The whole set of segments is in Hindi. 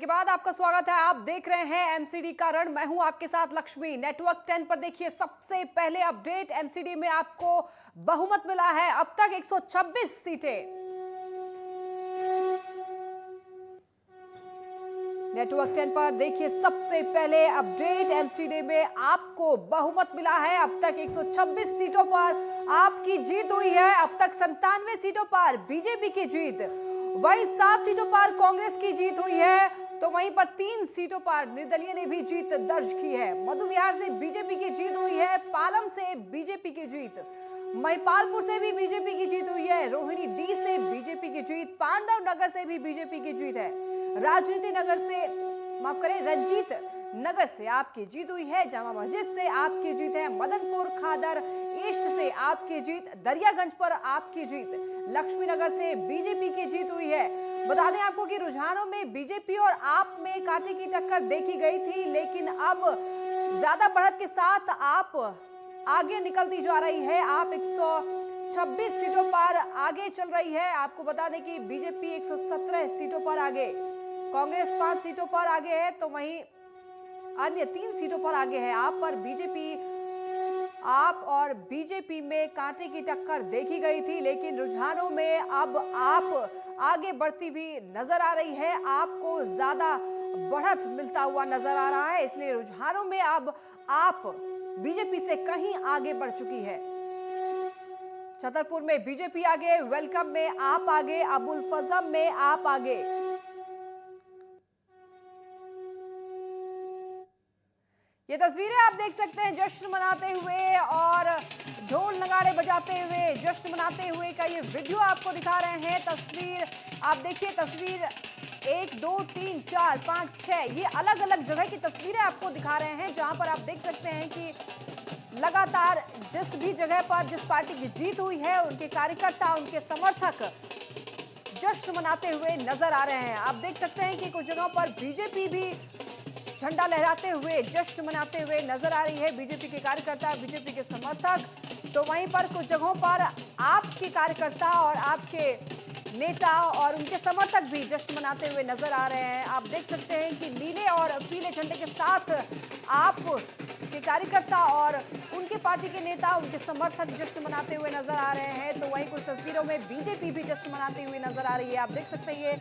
के बाद आपका स्वागत है। आप देख रहे हैं एमसीडी का रण। मैं हूं आपके साथ लक्ष्मी। नेटवर्क 10 पर देखिए सबसे पहले अपडेट। एमसीडी में आपको बहुमत मिला है अब तक 126 सीटें। नेटवर्क 10 पर देखिए सबसे पहले अपडेट। एमसीडी में आपको बहुमत मिला है अब तक 126 सीटों पर आपकी जीत हुई है। अब तक 97 सीटों पर बीजेपी की जीत, वहीं 7 सीटों पर कांग्रेस की जीत हुई है, तो वहीं पर 3 सीटों पर निर्दलीय ने भी जीत दर्ज की है। मधु विहार से बीजेपी की जीत हुई है, पालम से बीजेपी की जीत, महिपालपुर से भी बीजेपी की जीत हुई है, रोहिणी डी से बीजेपी की जीत, पांडव नगर से भी बीजेपी की जीत है, राजनीति नगर से माफ करें रंजीत नगर से आपकी जीत हुई है, जामा मस्जिद से आपकी जीत है, मदनपुर खादर ईस्ट से आपकी जीत, दरियागंज पर आपकी जीत, लक्ष्मी नगर से बीजेपी की जीत हुई है। बता दें आपको कि रुझानों में बीजेपी और आप में कांटे की टक्कर देखी गई थी, लेकिन अब ज्यादा बढ़त के साथ आप आगे निकलती जा रही है। आप 126 सीटों पर आगे चल रही है। आपको बता दें कि बीजेपी 117 सीटों पर आगे, कांग्रेस 5 सीटों पर आगे है, तो वहीं अन्य 3 सीटों पर आगे है। आप और बीजेपी में कांटे की टक्कर देखी गई थी, लेकिन रुझानों में अब आप आगे बढ़ती हुई नजर आ रही है। आपको ज्यादा बढ़त मिलता हुआ नजर आ रहा है, इसलिए रुझानों में अब आप बीजेपी से कहीं आगे बढ़ चुकी है। छतरपुर में बीजेपी आगे, वेलकम में आप आगे, अबुल फजम में आप आगे। ये तस्वीरें आप देख सकते हैं जश्न मनाते हुए और ढोल नगाड़े बजाते हुए जश्न मनाते हुए का ये वीडियो आपको दिखा रहे हैं। तस्वीर आप देखिए, तस्वीर 1 2 3 4 5 6 ये अलग अलग जगह की तस्वीरें आपको दिखा रहे हैं, जहां पर आप देख सकते हैं कि लगातार जिस भी जगह पर जिस पार्टी की जीत हुई है, उनके कार्यकर्ता, उनके समर्थक जश्न मनाते हुए नजर आ रहे हैं। आप देख सकते हैं कि कुछ जगहों पर बीजेपी भी झंडा लहराते हुए जश्न मनाते हुए नजर आ रही है, बीजेपी के कार्यकर्ता, बीजेपी के समर्थक। तो वहीं पर कुछ जगहों पर आपके कार्यकर्ता और आपके नेता और उनके समर्थक भी जश्न मनाते हुए नजर आ रहे हैं। आप देख सकते हैं कि नीले और पीले झंडे के साथ आप के कार्यकर्ता और उनके पार्टी के नेता, उनके समर्थक जश्न मनाते हुए नजर आ रहे हैं। तो वहीं कुछ तस्वीरों में बीजेपी भी जश्न मनाती हुई नजर आ रही है। आप देख सकते हैं ये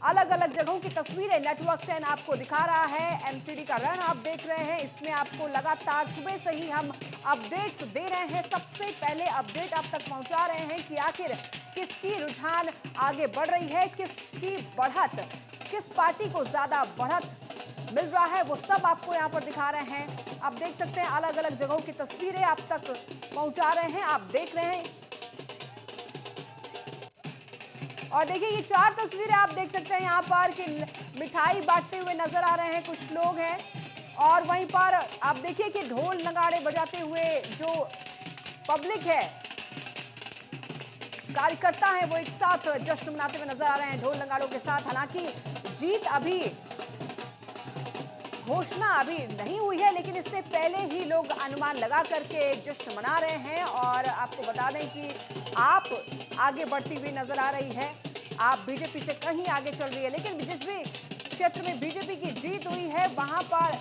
अलग अलग जगहों की तस्वीरें नेटवर्क 10 आपको दिखा रहा है। एमसीडी का रण आप देख रहे हैं, इसमें आपको लगातार सुबह से ही हम अपडेट्स दे रहे हैं। सबसे पहले अपडेट आप तक पहुंचा रहे हैं कि आखिर किसकी रुझान आगे बढ़ रही है, किसकी बढ़त, किस पार्टी को ज्यादा बढ़त मिल रहा है, वो सब आपको यहाँ पर दिखा रहे हैं। आप देख सकते हैं अलग अलग जगहों की तस्वीरें आप तक पहुंचा रहे हैं, आप देख रहे हैं। और देखिए ये 4 तस्वीरें आप देख सकते हैं यहाँ पर कि मिठाई बांटते हुए नजर आ रहे हैं कुछ लोग हैं, और वहीं पर आप देखिए कि ढोल नगाड़े बजाते हुए जो पब्लिक है, कार्यकर्ता हैं, वो एक साथ जश्न मनाते हुए नजर आ रहे हैं ढोल नगाड़ों के साथ। हालांकि जीत अभी घोषणा अभी नहीं हुई है, लेकिन इससे पहले ही लोग अनुमान लगा करके जश्न मना रहे हैं। और आपको बता दें कि आप आगे बढ़ती हुई नजर आ रही है, आप बीजेपी से कहीं आगे चल रही है, लेकिन जिस भी क्षेत्र में बीजेपी की जीत हुई है, वहां पर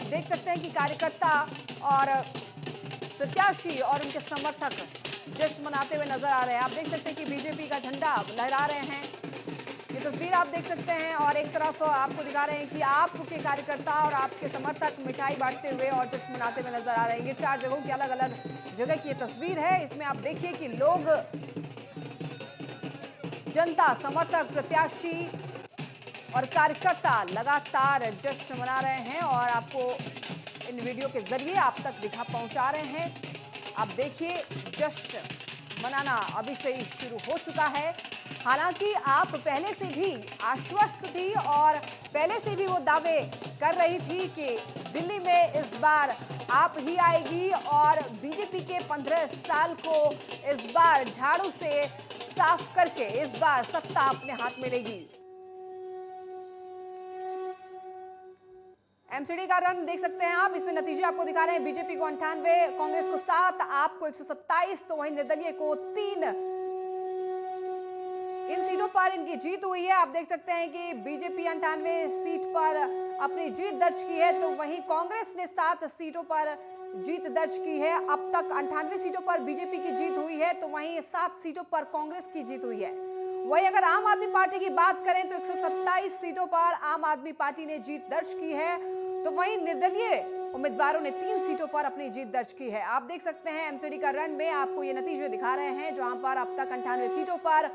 देख सकते हैं कि कार्यकर्ता और प्रत्याशी और उनके समर्थक जश्न मनाते हुए नजर आ रहे हैं। आप देख सकते हैं कि बीजेपी का झंडा लहरा रहे हैं, ये तस्वीर आप देख सकते हैं। और एक तरफ आपको दिखा रहे हैं कि आपके कार्यकर्ता और आपके समर्थक मिठाई बांटते हुए और जश्न मनाते हुए नजर आ रहे हैं। ये 4 जगहों की अलग अलग जगह की ये तस्वीर है। इसमें आप देखिए कि लोग, जनता, समर्थक, प्रत्याशी और कार्यकर्ता लगातार जश्न मना रहे हैं और आपको इन वीडियो के जरिए आप तक दिखा पहुंचा रहे हैं। आप देखिए जश्न मनाना अभी से ही शुरू हो चुका है। हालांकि आप पहले से भी आश्वस्त थी और पहले से भी वो दावे कर रही थी कि दिल्ली में इस बार आप ही आएगी और बीजेपी के 15 साल को इस बार झाड़ू से साफ करके इस बार सत्ता अपने हाथ में लेगी। एमसीडी का रन देख सकते हैं आप, इसमें नतीजे आपको दिखा रहे हैं। बीजेपी को 98, कांग्रेस को 7, आपको 127, तो वहीं निर्दलीय को 3 इन सीटों पर इनकी जीत हुई है। आप देख सकते हैं कि बीजेपी 98 सीट पर अपनी जीत दर्ज की है, तो वहीं कांग्रेस ने 7 सीटों पर जीत दर्ज की है। अब तक 98 सीटों पर बीजेपी की जीत हुई है, तो वहीं 7 सीटों पर कांग्रेस की जीत हुई है। वहीं अगर आम आदमी पार्टी की बात करें तो 127 सीटों पर आम आदमी पार्टी ने जीत दर्ज की है, तो वहीं निर्दलीय उम्मीदवारों ने 3 सीटों पर अपनी जीत दर्ज की है। आप देख सकते हैं एमसीडी का रन में आपको ये नतीजे दिखा रहे हैं, जहां पर अब तक 98 सीटों पर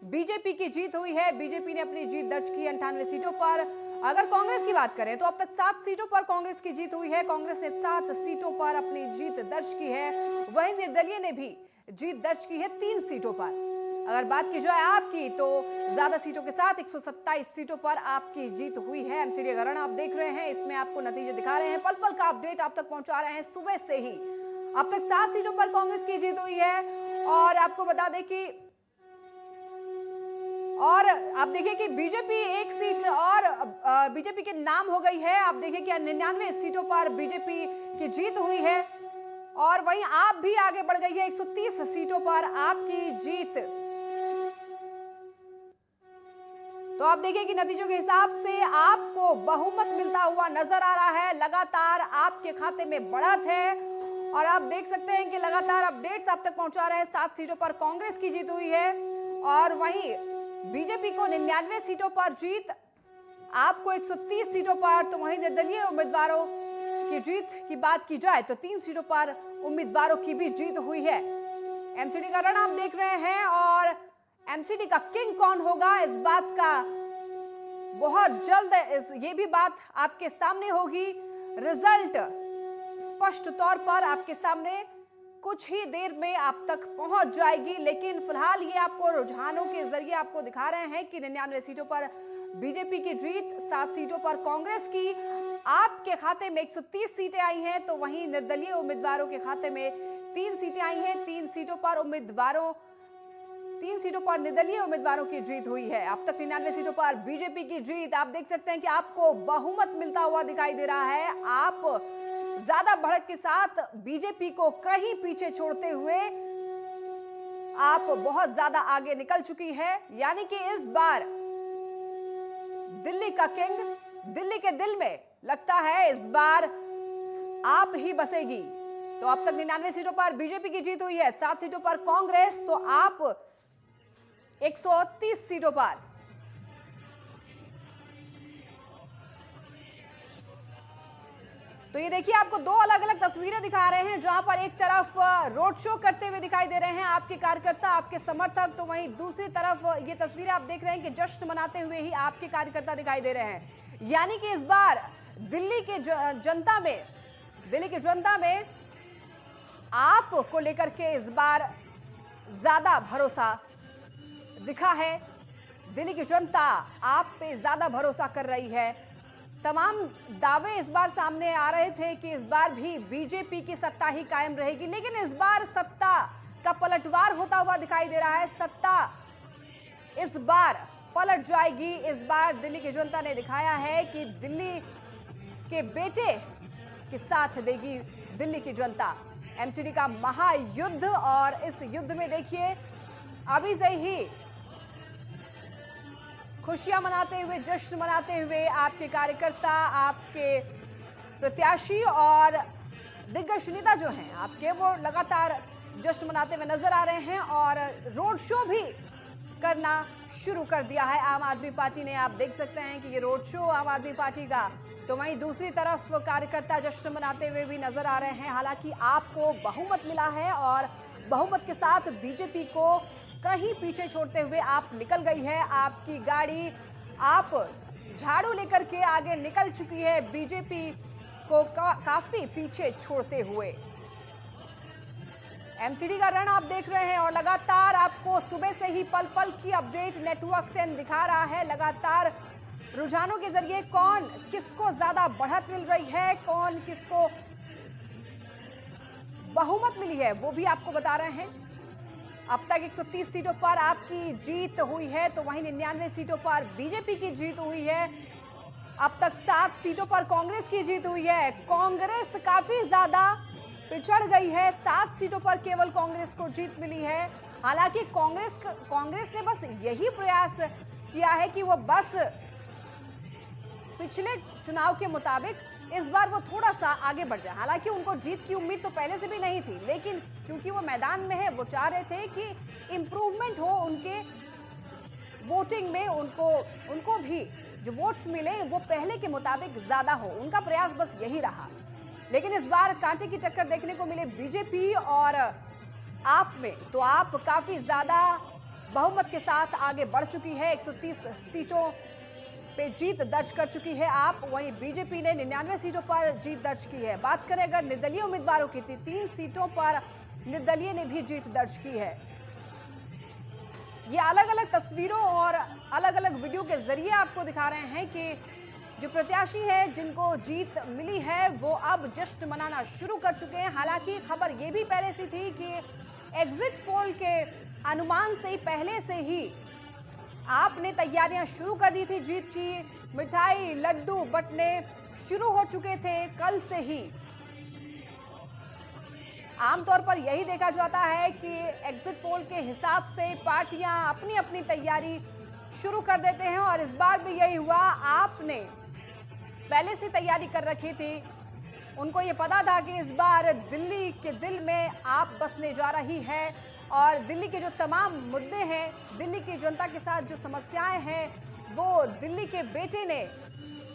बीजेपी की जीत हुई है। बीजेपी ने अपनी जीत दर्ज की 98 सीटों पर। अगर कांग्रेस की बात करें तो अब तक 7 सीटों पर कांग्रेस की जीत हुई है। कांग्रेस ने 7 सीटों पर अपनी जीत दर्ज की है। वहीं निर्दलीय ने भी जीत दर्ज की है 3 सीटों पर। अगर बात की जाए आपकी, तो ज्यादा सीटों के साथ 127 सीटों पर आपकी जीत हुई है। एमसीडी का रन आप देख रहे हैं, इसमें आपको नतीजे दिखा रहे हैं, पल पल का अपडेट आप तक पहुंचा रहे हैं सुबह से ही। अब तक 7 सीटों पर कांग्रेस की जीत हुई है। और आपको बता दें कि और आप देखिए कि बीजेपी 1 सीट और बीजेपी के नाम हो गई है। आप देखिए कि 99 सीटों पर बीजेपी की जीत हुई है, और वहीं आप भी आगे बढ़ गई है। 130 सीटों पर आपकी जीत। तो आप देखिए कि नतीजों के हिसाब से आपको बहुमत मिलता हुआ नजर आ रहा है। लगातार आपके खाते में बढ़त है, और आप देख सकते हैं कि लगातार अपडेट्स आप तक पहुंचा रहे हैं। 7 सीटों पर कांग्रेस की जीत हुई है, और वहीं बीजेपी को 99 सीटों पर जीत, आपको 130 सीटों पर। तो वहीं निर्दलीय उम्मीदवारों की जीत की बात की जाए तो 3 सीटों पर उम्मीदवारों की भी जीत हुई है। एमसीडी का रन आप देख रहे हैं, और एमसीडी का किंग कौन होगा, इस बात का बहुत जल्द ये भी बात आपके सामने होगी। रिजल्ट स्पष्ट तौर पर आपके सामने कुछ ही देर में आप तक पहुंच जाएगी, लेकिन फिलहाल ये आपको रुझानों के जरिए आपको दिखा रहे हैं कि 99 सीटों पर बीजेपी की जीत, 7 सीटों पर कांग्रेस की। आपके खाते में 130 सीटें आई हैं, तो वहीं निर्दलीय उम्मीदवारों के खाते में 3 सीटें आई हैं। 3 सीटों पर निर्दलीय उम्मीदवारों की जीत हुई है। अब तक 99 सीटों पर बीजेपी की जीत। आप देख सकते हैं कि आपको बहुमत मिलता हुआ दिखाई दे रहा है। आप ज्यादा बढ़त के साथ बीजेपी को कहीं पीछे छोड़ते हुए आप बहुत ज्यादा आगे निकल चुकी है। यानी कि इस बार दिल्ली का किंग, दिल्ली के दिल में लगता है इस बार आप ही बसेगी। तो अब तक 99 सीटों पर बीजेपी की जीत हुई है, 7 सीटों पर कांग्रेस, तो आप 130 सीटों पर। तो ये देखिए आपको 2 अलग अलग तस्वीरें दिखा रहे हैं, जहां पर एक तरफ रोड शो करते हुए दिखाई दे रहे हैं आपके कार्यकर्ता, आपके समर्थक, तो वहीं दूसरी तरफ ये तस्वीरें आप देख रहे हैं कि जश्न मनाते हुए ही आपके कार्यकर्ता दिखाई दे रहे हैं। यानी कि इस बार दिल्ली की जनता में आपको लेकर के इस बार ज्यादा भरोसा दिखा है। दिल्ली की जनता आप पे ज्यादा भरोसा कर रही है। तमाम दावे इस बार सामने आ रहे थे कि इस बार भी बीजेपी की सत्ता ही कायम रहेगी, लेकिन इस बार सत्ता का पलटवार होता हुआ दिखाई दे रहा है। सत्ता इस बार पलट जाएगी। इस बार दिल्ली की जनता ने दिखाया है कि दिल्ली के बेटे के साथ देगी दिल्ली की जनता। एमसीडी का महायुद्ध, और इस युद्ध में देखिए अभी से ही खुशियां मनाते हुए, जश्न मनाते हुए आपके कार्यकर्ता, आपके प्रत्याशी और दिग्गज नेता जो हैं आपके, वो लगातार जश्न मनाते हुए नजर आ रहे हैं, और रोड शो भी करना शुरू कर दिया है आम आदमी पार्टी ने। आप देख सकते हैं कि ये रोड शो आम आदमी पार्टी का। तो वहीं दूसरी तरफ कार्यकर्ता जश्न मनाते हुए भी नजर आ रहे हैं। हालांकि आपको बहुमत मिला है, और बहुमत के साथ बीजेपी को कहीं पीछे छोड़ते हुए आप निकल गई है आपकी गाड़ी। आप झाड़ू लेकर के आगे निकल चुकी है बीजेपी को काफी पीछे छोड़ते हुए। एमसीडी का रन आप देख रहे हैं, और लगातार आपको सुबह से ही पल पल की अपडेट नेटवर्क 10 दिखा रहा है। लगातार रुझानों के जरिए कौन किसको ज्यादा बढ़त मिल रही है, कौन किसको बहुमत मिली है, वो भी आपको बता रहे हैं। अब तक 130 सीटों पर आपकी जीत हुई है, तो वहीं 99 सीटों पर बीजेपी की जीत हुई है। अब तक 7 सीटों पर कांग्रेस की जीत हुई है। कांग्रेस काफी ज्यादा पिछड़ गई है, 7 सीटों पर केवल कांग्रेस को जीत मिली है। हालांकि कांग्रेस ने बस यही प्रयास किया है कि वो बस पिछले चुनाव के मुताबिक इस बार वो थोड़ा सा आगे बढ़ जाए। हालांकि उनको जीत की उम्मीद तो पहले से भी नहीं थी, लेकिन चूंकि वो मैदान में है, वो चाह रहे थे कि इंप्रूवमेंट हो उनके वोटिंग में, उनको भी जो वोट्स मिले वो पहले के मुताबिक ज्यादा हो। उनका प्रयास बस यही रहा। लेकिन इस बार कांटे की टक्कर देखने को मिले बीजेपी और आप में। तो आप काफी ज्यादा बहुमत के साथ आगे बढ़ चुकी है, 130 सीटों पे जीत दर्ज कर चुकी है आप। वहीं बीजेपी ने 99 सीटों पर जीत दर्ज की है। बात करें अगर निर्दलीय उम्मीदवारों की, 3 सीटों पर निर्दलीय ने भी जीत दर्ज की है। ये अलग अलग तस्वीरों और अलग अलग वीडियो के जरिए आपको दिखा रहे हैं कि जो प्रत्याशी है जिनको जीत मिली है वो अब जश्न मनाना शुरू कर चुके हैं। हालांकि खबर ये भी पहले से थी कि एग्जिट पोल के अनुमान से ही पहले से ही आपने तैयारियां शुरू कर दी थी जीत की। मिठाई लड्डू बंटने शुरू हो चुके थे कल से ही। आमतौर पर यही देखा जाता है कि एग्जिट पोल के हिसाब से पार्टियां अपनी अपनी तैयारी शुरू कर देते हैं और इस बार भी यही हुआ। आपने पहले से तैयारी कर रखी थी। उनको ये पता था कि इस बार दिल्ली के दिल में आप बसने जा रही है और दिल्ली के जो तमाम मुद्दे हैं, दिल्ली की जनता के साथ जो समस्याएं हैं, वो दिल्ली के बेटे ने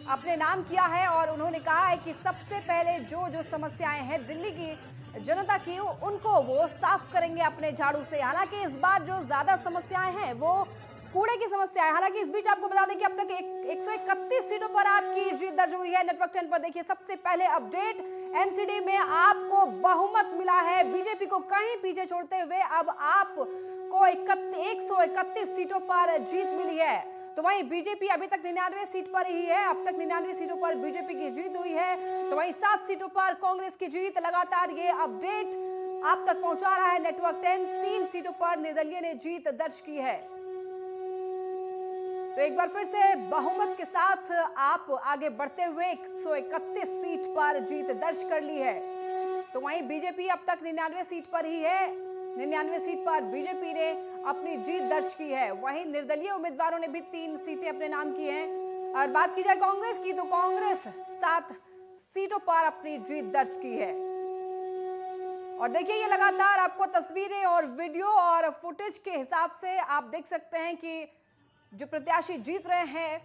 अपने नाम किया है और उन्होंने कहा है कि सबसे पहले जो समस्याएं हैं दिल्ली की जनता की, उनको वो साफ करेंगे अपने झाड़ू से। हालांकि इस बार जो ज्यादा समस्याएं हैं वो कूड़े की समस्या है। हालांकि इस बीच आपको बता दें कि अब तक 131 सीटों पर आपकी जीत दर्ज हुई है। नेटवर्क 10 पर देखिए सबसे पहले अपडेट, एमसीडी में आपको बहुमत मिला है। बीजेपी को कहीं पीछे छोड़ते हुए अब आपको 131 सीटों पर जीत मिली है। तो वहीं बीजेपी अभी तक 99 सीट पर ही है। अब तक 99 सीटों पर बीजेपी की जीत हुई है। तो वहीं 7 सीटों पर कांग्रेस की जीत। लगातार ये अपडेट आप तक पहुंचा रहा है नेटवर्क 10। 3 सीटों पर निर्दलीय ने जीत दर्ज की है। तो एक बार फिर से बहुमत के साथ आप आगे बढ़ते हुए 131 सीट पर जीत दर्ज कर ली है। तो वहीं बीजेपी अब तक 99 सीट पर ही है। 99 सीट पर बीजेपी ने अपनी जीत दर्ज की है। वहीं निर्दलीय उम्मीदवारों ने भी 3 सीटें अपने नाम की हैं। और बात की जाए कांग्रेस की, तो कांग्रेस 7 सीटों पर अपनी जीत दर्ज की है। और देखिए ये लगातार आपको तस्वीरें और वीडियो और फुटेज के हिसाब से आप देख सकते हैं कि जो प्रत्याशी जीत रहे हैं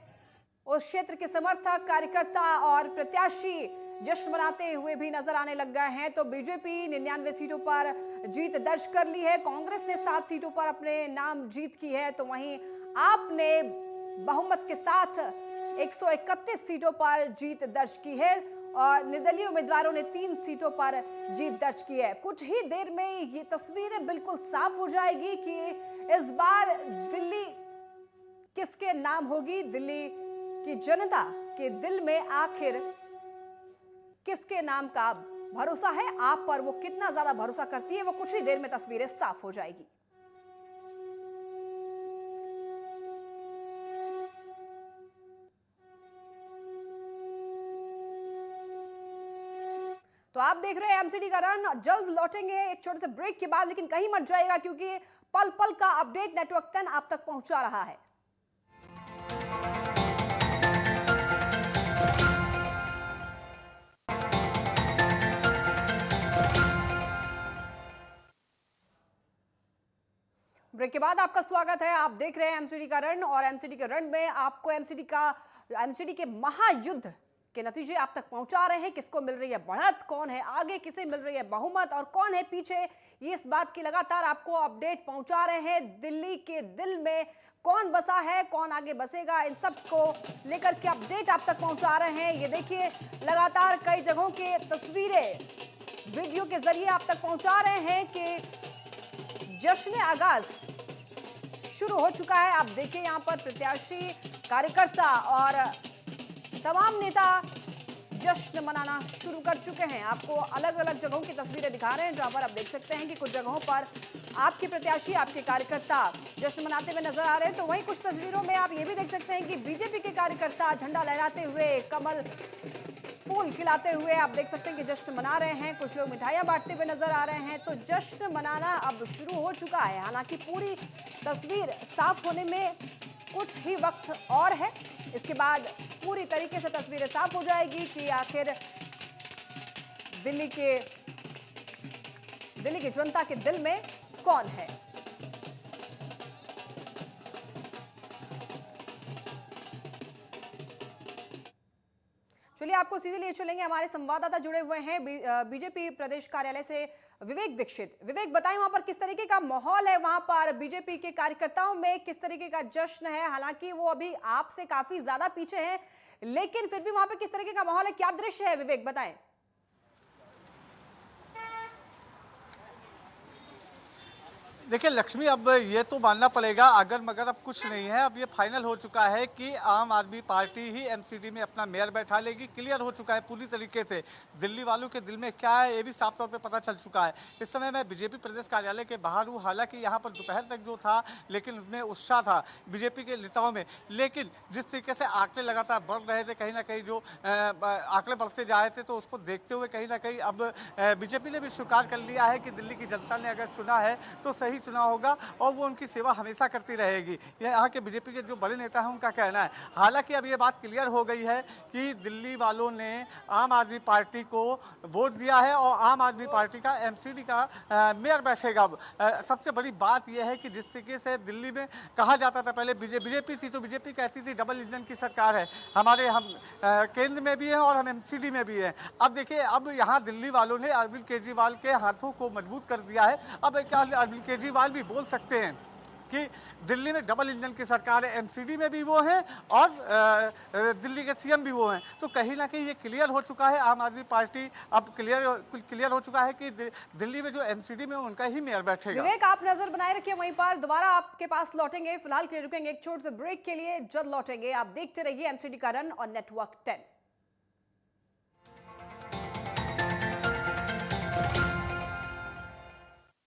उस क्षेत्र के समर्थक, कार्यकर्ता और प्रत्याशी जश्न मनाते हुए भी नजर आने लग गए हैं। तो बीजेपी 99 सीटों पर जीत दर्ज कर ली है। कांग्रेस ने 7 सीटों पर अपने नाम जीत की है। तो वहीं आपने बहुमत के साथ 131 सीटों पर जीत दर्ज की है और निर्दलीय उम्मीदवारों ने 3 सीटों पर जीत दर्ज की है। कुछ ही देर में ये तस्वीरें बिल्कुल साफ हो जाएगी कि इस बार दिल्ली किसके नाम होगी। दिल्ली की जनता के दिल में आखिर किसके नाम का भरोसा है, आप पर वो कितना ज्यादा भरोसा करती है, वो कुछ ही देर में तस्वीरें साफ हो जाएगी। तो आप देख रहे हैं एमसीडी का रन। जल्द लौटेंगे एक छोटे से ब्रेक के बाद, लेकिन कहीं मत जाएगा क्योंकि पल पल का अपडेट नेटवर्क 10 आप तक पहुंचा रहा है। ब्रेक के बाद आपका स्वागत है। आप देख रहे हैं एमसीडी का रन और एमसीडी के रन में आपको एमसीडी के महायुद्ध के नतीजे आप तक पहुंचा रहे हैं। किसको मिल रही है बढ़त, कौन है आगे, किसे मिल रही है बहुमत और कौन है पीछे, ये इस बात की लगातार आपको अपडेट पहुंचा रहे हैं। दिल्ली के दिल में कौन बसा है, कौन आगे बसेगा, इन सब को लेकर के अपडेट आप तक पहुंचा रहे हैं। ये देखिए लगातार कई जगहों के तस्वीरें वीडियो के जरिए आप तक पहुंचा रहे हैं कि जश्न आगाज शुरू हो चुका है। आप देखिए यहाँ पर प्रत्याशी, कार्यकर्ता और तमाम नेता जश्न मनाना शुरू कर चुके हैं। आपको अलग अलग जगहों की तस्वीरें दिखा रहे हैं जहां पर आप देख सकते हैं कि कुछ जगहों पर आपके प्रत्याशी, आपके कार्यकर्ता जश्न मनाते हुए नजर आ रहे हैं। तो वहीं कुछ तस्वीरों में आप ये भी देख सकते हैं कि बीजेपी के कार्यकर्ता झंडा लहराते हुए, कमल फूल खिलाते हुए आप देख सकते हैं कि जश्न मना रहे हैं। कुछ लोग मिठाइयां बांटते हुए नजर आ रहे हैं। तो जश्न मनाना अब शुरू हो चुका है। हालांकि पूरी तस्वीर साफ होने में कुछ ही वक्त और है। इसके बाद पूरी तरीके से तस्वीरें साफ हो जाएगी कि आखिर दिल्ली की जनता के दिल में कौन है। चलिए आपको सीधे लिए चलेंगे, हमारे संवाददाता जुड़े हुए हैं बीजेपी प्रदेश कार्यालय से विवेक दीक्षित। विवेक, बताएं वहां पर किस तरीके का माहौल है, वहां पर बीजेपी के कार्यकर्ताओं में किस तरीके का जश्न है। हालांकि वो अभी आपसे काफी ज्यादा पीछे हैं, लेकिन फिर भी वहां पर किस तरीके का माहौल है, क्या दृश्य है, विवेक बताएं। देखिए लक्ष्मी, अब ये तो मानना पड़ेगा अगर मगर अब कुछ नहीं है। अब ये फाइनल हो चुका है कि आम आदमी पार्टी ही एमसीडी में अपना मेयर बैठा लेगी। क्लियर हो चुका है पूरी तरीके से दिल्ली वालों के दिल में क्या है, ये भी साफ तौर पे पता चल चुका है। इस समय मैं बीजेपी प्रदेश कार्यालय के बाहर हूँ। हालांकि यहाँ पर दोपहर तक जो था, लेकिन उसमें उत्साह था बीजेपी के नेताओं में। लेकिन जिस तरीके से आंकड़े लगातार बढ़ रहे थे, कहीं ना कहीं जो आंकड़े बढ़ते जा रहे थे, तो उसको देखते हुए कहीं ना कहीं अब बीजेपी ने भी स्वीकार कर लिया है कि दिल्ली की जनता ने अगर चुना है तो सही चुनाव होगा और वो उनकी सेवा हमेशा करती रहेगी। यह यहाँ के बीजेपी के जो बड़े नेता हैं उनका कहना है। हालांकि अब ये बात क्लियर हो गई है कि दिल्ली वालों ने आम आदमी पार्टी को वोट दिया है और आम आदमी पार्टी का एमसीडी का मेयर बैठेगा। सबसे बड़ी बात यह है कि जिस तरीके से दिल्ली में कहा जाता था, पहले बीजेपी थी तो बीजेपी कहती थी डबल इंजन की सरकार है, हम केंद्र में भी हैं और हम एमसीडी में भी हैं। अब देखिए, अब यहाँ दिल्ली वालों ने अरविंद केजरीवाल के हाथों को मजबूत कर दिया है। अब क्या अरविंद केजरीवाल भी बोल सकते हैं कि दिल्ली में डबल इंजन की सरकार है, एमसीडी में भी वो हैं और दिल्ली के सीएम भी वो हैं। तो कहीं ना कहीं ये क्लियर हो चुका है, आम आदमी पार्टी अब क्लियर हो चुका है कि दिल्ली में जो एमसीडी में उनका ही मेयर बैठेगा। विवेक, आप नजर बनाए रखिए वहीं पर, दोबारा आपके पास लौटेंगे। फिलहाल के लिए रुकेंगे एक छोटे से ब्रेक के लिए, जल्द लौटेंगे। आप देखते रहिए एमसीडी का रन और नेटवर्क 10।